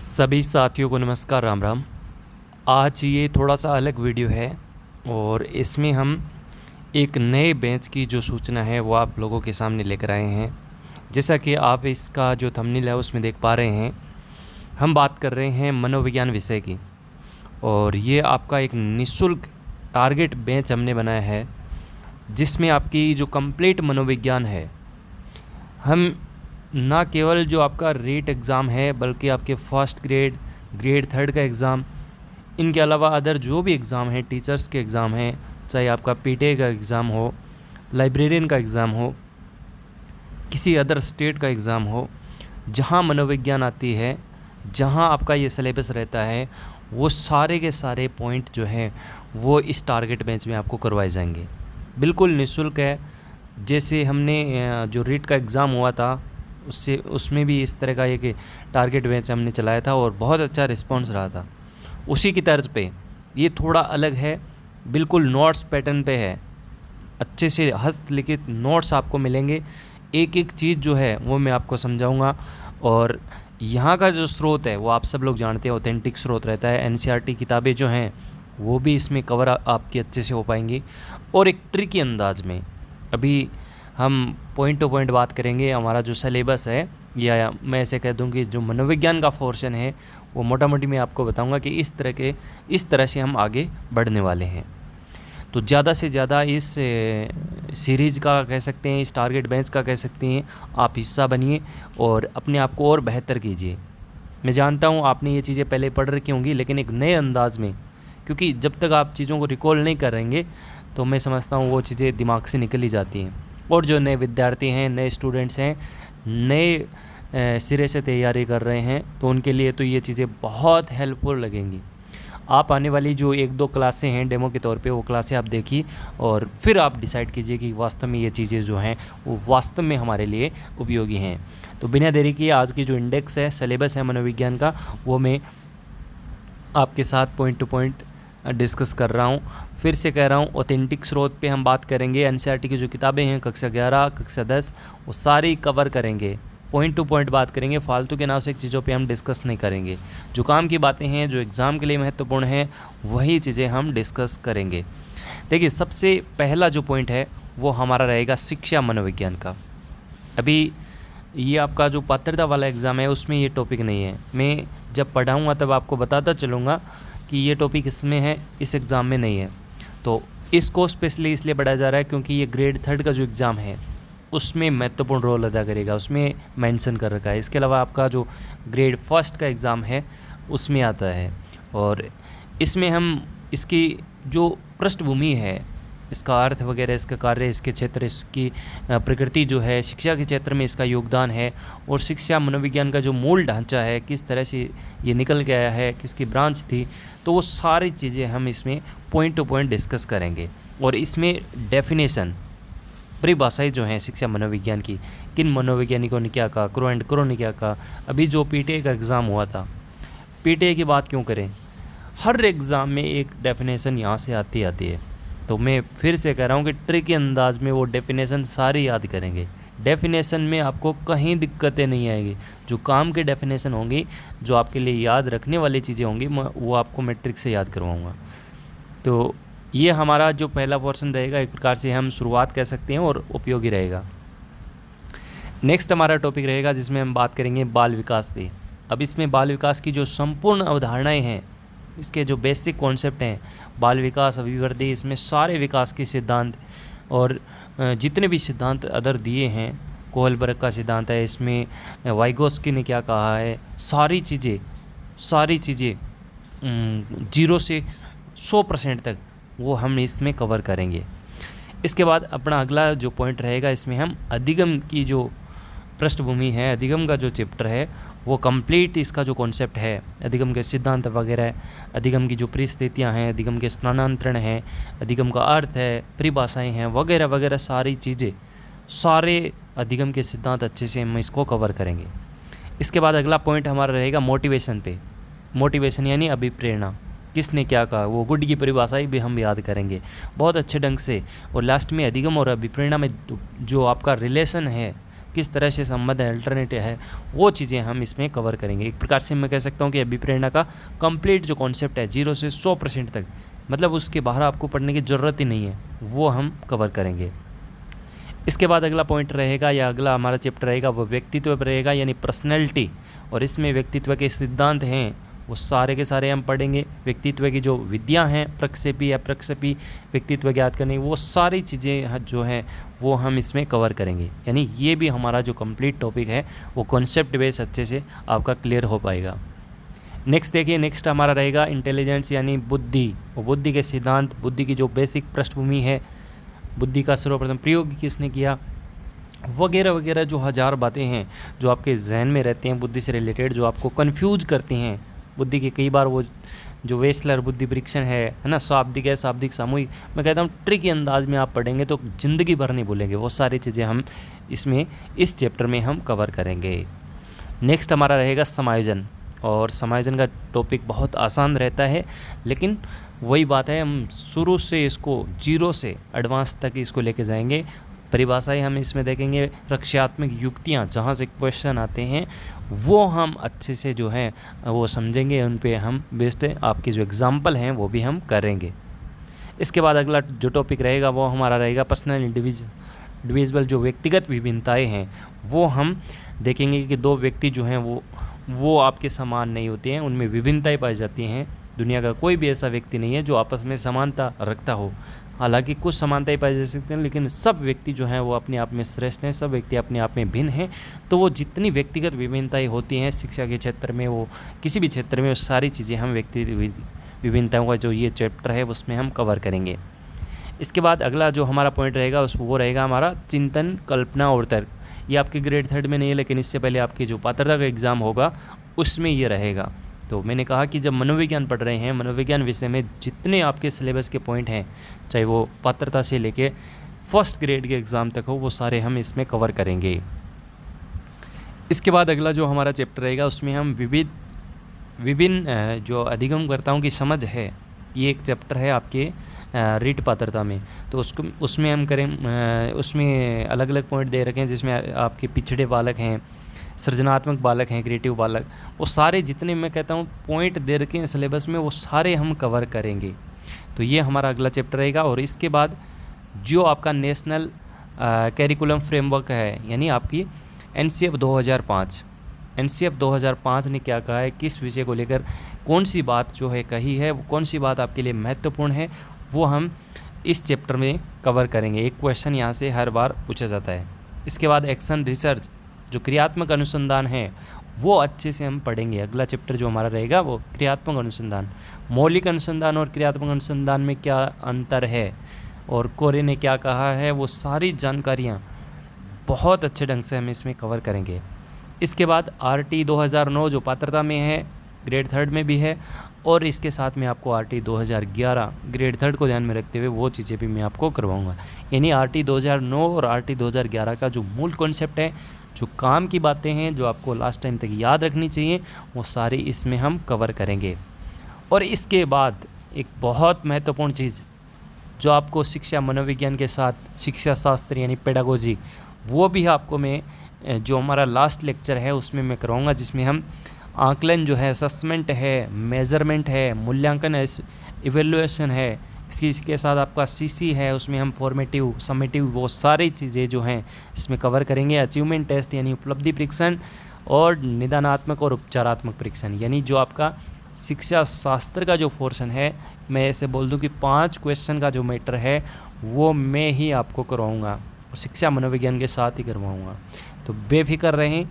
सभी साथियों को नमस्कार, राम राम। आज ये थोड़ा सा अलग वीडियो है और इसमें हम एक नए बेंच की जो सूचना है वो आप लोगों के सामने लेकर आए हैं। जैसा कि आप इसका जो थंबनेल है उसमें देख पा रहे हैं, हम बात कर रहे हैं मनोविज्ञान विषय की। और ये आपका एक निःशुल्क टारगेट बेंच हमने बनाया है जिसमें आपकी जो कंप्लीट मनोविज्ञान है, हम ना केवल जो आपका रेट एग्ज़ाम है बल्कि आपके फर्स्ट ग्रेड, ग्रेड थर्ड का एग्ज़ाम, इनके अलावा अदर जो भी एग्ज़ाम है, टीचर्स के एग्ज़ाम हैं, चाहे आपका पीटीए का एग्ज़ाम हो, लाइब्रेरियन का एग्ज़ाम हो, किसी अदर स्टेट का एग्ज़ाम हो, जहां मनोविज्ञान आती है, जहां आपका ये सिलेबस रहता है, वो सारे के सारे पॉइंट जो हैं वो इस टारगेट बेंच में आपको करवाए जाएंगे। बिल्कुल निःशुल्क है। जैसे हमने जो रीट का एग्ज़ाम हुआ था उसमें भी इस तरह का एक टारगेट बेंच हमने चलाया था और बहुत अच्छा रिस्पांस रहा था। उसी की तर्ज पे ये थोड़ा अलग है, बिल्कुल नोट्स पैटर्न पे है। अच्छे से हस्तलिखित नोट्स आपको मिलेंगे। एक एक चीज़ जो है वो मैं आपको समझाऊंगा। और यहाँ का जो स्रोत है वो आप सब लोग जानते हैं, ऑथेंटिक स्रोत रहता है। एनसीईआरटी किताबें जो हैं वो भी इसमें कवर आपकी अच्छे से हो पाएंगी और एक ट्रिकी अंदाज में। अभी हम पॉइंट टू पॉइंट बात करेंगे। हमारा जो सिलेबस है, या मैं ऐसे कह दूं कि जो मनोविज्ञान का पोर्शन है वो मोटा मोटी मैं आपको बताऊंगा कि इस तरह से हम आगे बढ़ने वाले हैं। तो ज़्यादा से ज़्यादा इस सीरीज़ का कह सकते हैं, इस टारगेट बेंच का कह सकते हैं, आप हिस्सा बनिए और अपने आप को और बेहतर कीजिए। मैं जानता हूँ आपने ये चीज़ें पहले पढ़ रखी होंगी, लेकिन एक नए अंदाज में, क्योंकि जब तक आप चीज़ों को रिकॉल नहीं करेंगे तो मैं समझता हूँ वो चीज़ें दिमाग से निकल ही जाती हैं। और जो नए विद्यार्थी हैं, नए स्टूडेंट्स हैं, नए सिरे से तैयारी कर रहे हैं, तो उनके लिए तो ये चीज़ें बहुत हेल्पफुल लगेंगी। आप आने वाली जो एक दो क्लासें हैं डेमो के तौर पे, वो क्लासें आप देखिए और फिर आप डिसाइड कीजिए कि वास्तव में ये चीज़ें जो हैं वो वास्तव में हमारे लिए उपयोगी हैं। तो बिना देरी किए आज की जो इंडेक्स है, सिलेबस है मनोविज्ञान का, वो मैं आपके साथ पॉइंट टू पॉइंट डिस्कस कर रहा हूँ। फिर से कह रहा हूँ, ऑथेंटिक स्रोत पे हम बात करेंगे। एनसीईआरटी की जो किताबें हैं कक्षा 11, कक्षा 10, वो सारी कवर करेंगे। पॉइंट टू पॉइंट बात करेंगे, फालतू के नासिक चीज़ों पे हम डिस्कस नहीं करेंगे। जो काम की बातें हैं, जो एग्ज़ाम के लिए महत्वपूर्ण हैं, वही चीज़ें हम डिस्कस करेंगे। देखिए, सबसे पहला जो पॉइंट है वो हमारा रहेगा शिक्षा मनोविज्ञान का। अभी ये आपका जो पात्रता वाला एग्ज़ाम है उसमें ये टॉपिक नहीं है। मैं जब पढ़ाऊँगा तब आपको बताता चलूँगा कि ये टॉपिक इसमें है, इस एग्ज़ाम में नहीं है। तो इसको स्पेशली इसलिए पढ़ाया जा रहा है क्योंकि ये ग्रेड थर्ड का जो एग्ज़ाम है उसमें महत्वपूर्ण रोल अदा करेगा, उसमें मेंशन कर रखा है। इसके अलावा आपका जो ग्रेड फर्स्ट का एग्ज़ाम है उसमें आता है। और इसमें हम इसकी जो पृष्ठभूमि है, इसका अर्थ वगैरह, इसका कार्य, इसके क्षेत्र, इसकी प्रकृति जो है, शिक्षा के क्षेत्र में इसका योगदान है, और शिक्षा मनोविज्ञान का जो मूल ढांचा है, किस तरह से ये निकल के आया है, किसकी ब्रांच थी, तो वो सारी चीज़ें हम इसमें पॉइंट टू पॉइंट डिस्कस करेंगे। और इसमें डेफिनेशन, परिभाषाएं जो हैं शिक्षा मनोविज्ञान की, किन मनोवैज्ञानिकों ने क्या कहा, क्रो एंड क्रो ने क्या कहा। अभी जो पीटीए का एग्ज़ाम हुआ था, पीटीए की बात क्यों करें, हर एग्ज़ाम में एक डेफिनेशन यहाँ से आती है। तो मैं फिर से कह रहा हूँ कि ट्रिकी अंदाज में वो डेफिनेशन सारी याद करेंगे। डेफिनेशन में आपको कहीं दिक्कतें नहीं आएगी। जो काम के डेफिनेशन होंगी, जो आपके लिए याद रखने वाली चीज़ें होंगी, वो आपको मैं ट्रिक से याद करवाऊँगा। तो ये हमारा जो पहला पोर्शन रहेगा, एक प्रकार से हम शुरुआत कह सकते हैं और उपयोगी रहेगा। नेक्स्ट हमारा टॉपिक रहेगा जिसमें हम बात करेंगे बाल विकास पे। अब इसमें बाल विकास की जो संपूर्ण अवधारणाएं हैं, इसके जो बेसिक कॉन्सेप्ट हैं, बाल विकास, अभिवृद्धि, इसमें सारे विकास के सिद्धांत और जितने भी सिद्धांत अदर दिए हैं, कोहलबर्ग का सिद्धांत है, इसमें वाइगोस्की ने क्या कहा है, सारी चीज़ें 0 से 100% तक वो हम इसमें कवर करेंगे। इसके बाद अपना अगला जो पॉइंट रहेगा, इसमें हम अधिगम की जो पृष्ठभूमि है, अधिगम का जो चैप्टर है, वो कंप्लीट इसका जो कॉन्सेप्ट है, अधिगम के सिद्धांत वगैरह, अधिगम की जो परिस्थितियां हैं, अधिगम के स्थानांतरण हैं, अधिगम का अर्थ है, परिभाषाएं हैं, वगैरह वगैरह सारी चीज़ें, सारे अधिगम के सिद्धांत अच्छे से हम इसको कवर करेंगे। इसके बाद अगला पॉइंट हमारा रहेगा मोटिवेशन पे। मोटिवेशन यानी अभिप्रेरणा, किसने क्या कहा, वो गुड की परिभाषाएं भी हम याद करेंगे बहुत अच्छे ढंग से। और लास्ट में अधिगम और अभिप्रेरणा में जो आपका रिलेशन है, किस तरह से संबंध है, अल्टरनेटिव है, वो चीज़ें हम इसमें कवर करेंगे। एक प्रकार से मैं कह सकता हूँ कि अभिप्रेरणा का कंप्लीट जो कॉन्सेप्ट है 0 से 100% तक, मतलब उसके बाहर आपको पढ़ने की ज़रूरत ही नहीं है, वो हम कवर करेंगे। इसके बाद अगला पॉइंट रहेगा या अगला हमारा चैप्टर रहेगा वो व्यक्तित्व पर रहेगा, यानी पर्सनैलिटी। और इसमें व्यक्तित्व के सिद्धांत हैं वो सारे के सारे हम पढ़ेंगे। व्यक्तित्व की जो विद्या हैं, प्रक्षेपी अप्रक्षेपी व्यक्तित्व ज्ञात करने, वो सारी चीज़ें जो हैं वो हम इसमें कवर करेंगे। यानी ये भी हमारा जो कंप्लीट टॉपिक है वो कॉन्सेप्ट बेस अच्छे से आपका क्लियर हो पाएगा। नेक्स्ट देखिए, नेक्स्ट हमारा रहेगा इंटेलिजेंस यानी बुद्धि। वो बुद्धि के सिद्धांत, बुद्धि की जो बेसिक पृष्ठभूमि है, बुद्धि का सर्वप्रथम प्रयोग किसने किया, वगैरह वगैरह जो हज़ार बातें हैं जो आपके जहन में रहती हैं बुद्धि से रिलेटेड, जो आपको कंफ्यूज करती हैं बुद्धि के। कई बार वो जो वेस्लर बुद्धि परीक्षण है ना, शाब्दिक है, शाब्दिक सामूहिक, मैं कहता हूँ ट्रिकी अंदाज में आप पढ़ेंगे तो ज़िंदगी भर नहीं भूलेंगे। वो सारी चीज़ें हम इसमें इस चैप्टर में हम कवर करेंगे। नेक्स्ट हमारा रहेगा समायोजन। और समायोजन का टॉपिक बहुत आसान रहता है, लेकिन वही बात है, हम शुरू से इसको 0 से एडवांस तक इसको लेके जाएंगे। परिभाषाएं हम इसमें देखेंगे, रक्षात्मक युक्तियाँ जहाँ से क्वेश्चन आते हैं वो हम अच्छे से जो है वो समझेंगे, उन पे हम बेस्ड आपके जो एग्जाम्पल हैं वो भी हम करेंगे। इसके बाद अगला जो टॉपिक रहेगा वो हमारा रहेगा पर्सनल इंडिविजुअल, जो व्यक्तिगत विभिन्नताएं हैं वो हम देखेंगे कि दो व्यक्ति जो हैं वो आपके समान नहीं होते हैं, उनमें विभिन्नताएं पाई जाती हैं। दुनिया का कोई भी ऐसा व्यक्ति नहीं है जो आपस में समानता रखता हो। हालांकि कुछ समानताएं पाई जा सकती हैं, लेकिन सब व्यक्ति जो हैं वो अपने आप में श्रेष्ठ हैं, सब व्यक्ति अपने आप में भिन्न हैं। तो वो जितनी व्यक्तिगत विभिन्नताएं होती हैं शिक्षा के क्षेत्र में, वो किसी भी क्षेत्र में, वो सारी चीज़ें हम व्यक्ति विभिन्नताओं का जो ये चैप्टर है उसमें हम कवर करेंगे। इसके बाद अगला जो हमारा पॉइंट रहेगा वो रहेगा हमारा चिंतन, कल्पना और तर्क। ये आपके ग्रेड 3 में नहीं है, लेकिन इससे पहले आपकी जो पात्रता का एग्ज़ाम होगा उसमें ये रहेगा। तो मैंने कहा कि जब मनोविज्ञान पढ़ रहे हैं, मनोविज्ञान विषय में जितने आपके सिलेबस के पॉइंट हैं, चाहे वो पात्रता से लेके फर्स्ट ग्रेड के एग्ज़ाम तक हो, वो सारे हम इसमें कवर करेंगे। इसके बाद अगला जो हमारा चैप्टर रहेगा उसमें हम विभिन्न जो अधिगमकर्ताओं की समझ है, ये एक चैप्टर है आपके रीट पात्रता में। तो उसमें हम करें, उसमें अलग अलग पॉइंट दे रखे हैं, जिसमें आपके पिछड़े बालक हैं, सृजनात्मक बालक हैं, क्रिएटिव बालक, वो सारे जितने मैं कहता हूँ पॉइंट दे रखे हैं सिलेबस में, वो सारे हम कवर करेंगे। तो ये हमारा अगला चैप्टर रहेगा। और इसके बाद जो आपका नेशनल कैरिकुलम फ्रेमवर्क है, यानी आपकी NCF 2005, NCF 2005 ने क्या कहा है, किस विषय को लेकर कौन सी बात जो है कही है, वो कौन सी बात आपके लिए महत्वपूर्ण है, वो हम इस चैप्टर में कवर करेंगे। एक क्वेश्चन यहाँ से हर बार पूछा जाता है। इसके बाद एक्शन रिसर्च, जो क्रियात्मक अनुसंधान है, वो अच्छे से हम पढ़ेंगे। अगला चैप्टर जो हमारा रहेगा वो क्रियात्मक अनुसंधान, मौलिक अनुसंधान और क्रियात्मक अनुसंधान में क्या अंतर है और कोरे ने क्या कहा है, वो सारी जानकारियाँ बहुत अच्छे ढंग से हम इसमें कवर करेंगे। इसके बाद RT 2009 जो पात्रता में है, ग्रेड 3 में भी है, और इसके साथ में आपको RT 2011 ग्रेड 3 को ध्यान में रखते हुए वो चीज़ें भी मैं आपको करवाऊँगा। यानी RT 2009 और RT 2011 का जो मूल कॉन्सेप्ट है, जो काम की बातें हैं, जो आपको लास्ट टाइम तक याद रखनी चाहिए, वो सारी इसमें हम कवर करेंगे। और इसके बाद एक बहुत महत्वपूर्ण चीज़ जो आपको शिक्षा मनोविज्ञान के साथ शिक्षा शास्त्र यानी पेडागोजी, वो भी आपको मैं जो हमारा लास्ट लेक्चर है उसमें मैं कराऊंगा, जिसमें हम आकलन जो है, असेसमेंट है, मेज़रमेंट है, मूल्यांकन है, इवेल्युएशन है, इसके साथ आपका CC है, उसमें हम फॉर्मेटिव, समेटिव, वो सारी चीज़ें जो हैं इसमें कवर करेंगे। अचीवमेंट टेस्ट यानी उपलब्धि परीक्षण, और निदानात्मक और उपचारात्मक परीक्षण, यानी जो आपका शिक्षा शास्त्र का जो पोर्शन है, मैं ऐसे बोल दूं कि 5 क्वेश्चन का जो मैटर है वो मैं ही आपको करवाऊँगा और शिक्षा मनोविज्ञान के साथ ही करवाऊँगा। तो बेफिक्र रहें।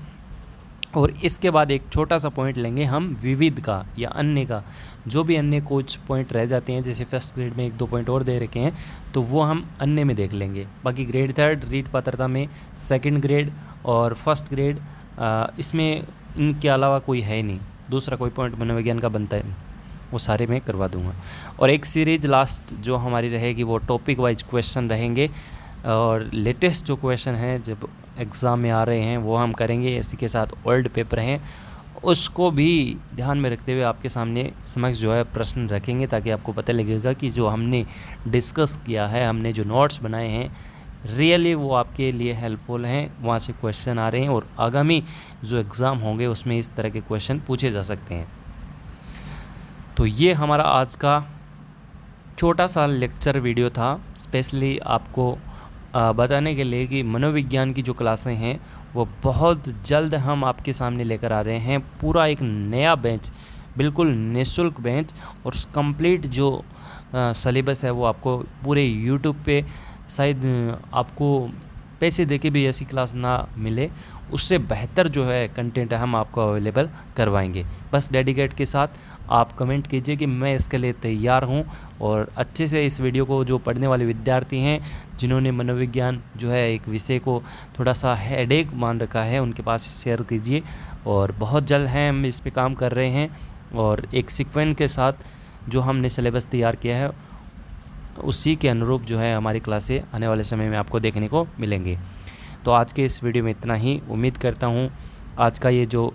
और इसके बाद एक छोटा सा पॉइंट लेंगे हम विविध का या अन्य का, जो भी अन्य कुछ पॉइंट रह जाते हैं, जैसे फर्स्ट ग्रेड में 1-2 पॉइंट और दे रखे हैं, तो वो हम अन्य में देख लेंगे। बाकी ग्रेड 3 रीट पात्रता में सेकंड ग्रेड और फर्स्ट ग्रेड, इसमें इनके अलावा कोई है ही नहीं, दूसरा कोई पॉइंट मनोविज्ञान का बनता है, वो सारे मैं करवा दूंगा। और एक सीरीज लास्ट जो हमारी रहेगी वो टॉपिक वाइज क्वेश्चन रहेंगे, और लेटेस्ट जो क्वेश्चन हैं जब एग्ज़ाम में आ रहे हैं वो हम करेंगे। इसी के साथ ओल्ड पेपर हैं, उसको भी ध्यान में रखते हुए आपके सामने समक्ष जो है प्रश्न रखेंगे, ताकि आपको पता लगेगा कि जो हमने डिस्कस किया है, हमने जो नोट्स बनाए हैं, रियली वो आपके लिए हेल्पफुल हैं, वहाँ से क्वेश्चन आ रहे हैं और आगामी जो एग्ज़ाम होंगे उसमें इस तरह के क्वेश्चन पूछे जा सकते हैं। तो ये हमारा आज का छोटा सा लेक्चर वीडियो था, स्पेशली आपको बताने के लिए कि मनोविज्ञान की जो क्लासें हैं वो बहुत जल्द हम आपके सामने लेकर आ रहे हैं। पूरा एक नया बेंच, बिल्कुल निःशुल्क बेंच, और कंप्लीट जो सिलेबस है वो आपको पूरे यूट्यूब पे, शायद आपको पैसे देके भी ऐसी क्लास ना मिले, उससे बेहतर जो है कंटेंट हम आपको अवेलेबल करवाएंगे। बस डेडिकेट के साथ आप कमेंट कीजिए कि मैं इसके लिए तैयार हूं, और अच्छे से इस वीडियो को जो पढ़ने वाले विद्यार्थी हैं जिन्होंने मनोविज्ञान जो है एक विषय को थोड़ा सा हेडेक मान रखा है, उनके पास शेयर कीजिए। और बहुत जल्द हैं हम इस पे काम कर रहे हैं, और एक सीक्वेंस के साथ जो हमने सिलेबस तैयार किया है उसी के अनुरूप जो है हमारी क्लासें आने वाले समय में आपको देखने को मिलेंगी। तो आज के इस वीडियो में इतना ही। उम्मीद करता हूँ आज का ये जो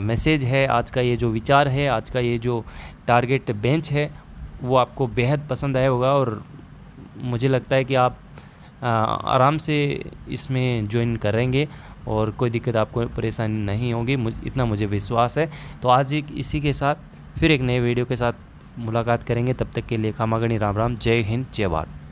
मैसेज है, आज का ये जो विचार है, आज का ये जो टारगेट बेंच है वो आपको बेहद पसंद आया होगा, और मुझे लगता है कि आप आराम से इसमें ज्वाइन करेंगे और कोई दिक्कत आपको परेशानी नहीं होगी, इतना मुझे विश्वास है। तो आज एक इसी के साथ फिर एक नए वीडियो के साथ मुलाकात करेंगे। तब तक के लिए खामागणी राम राम, जय हिंद, जय भारत।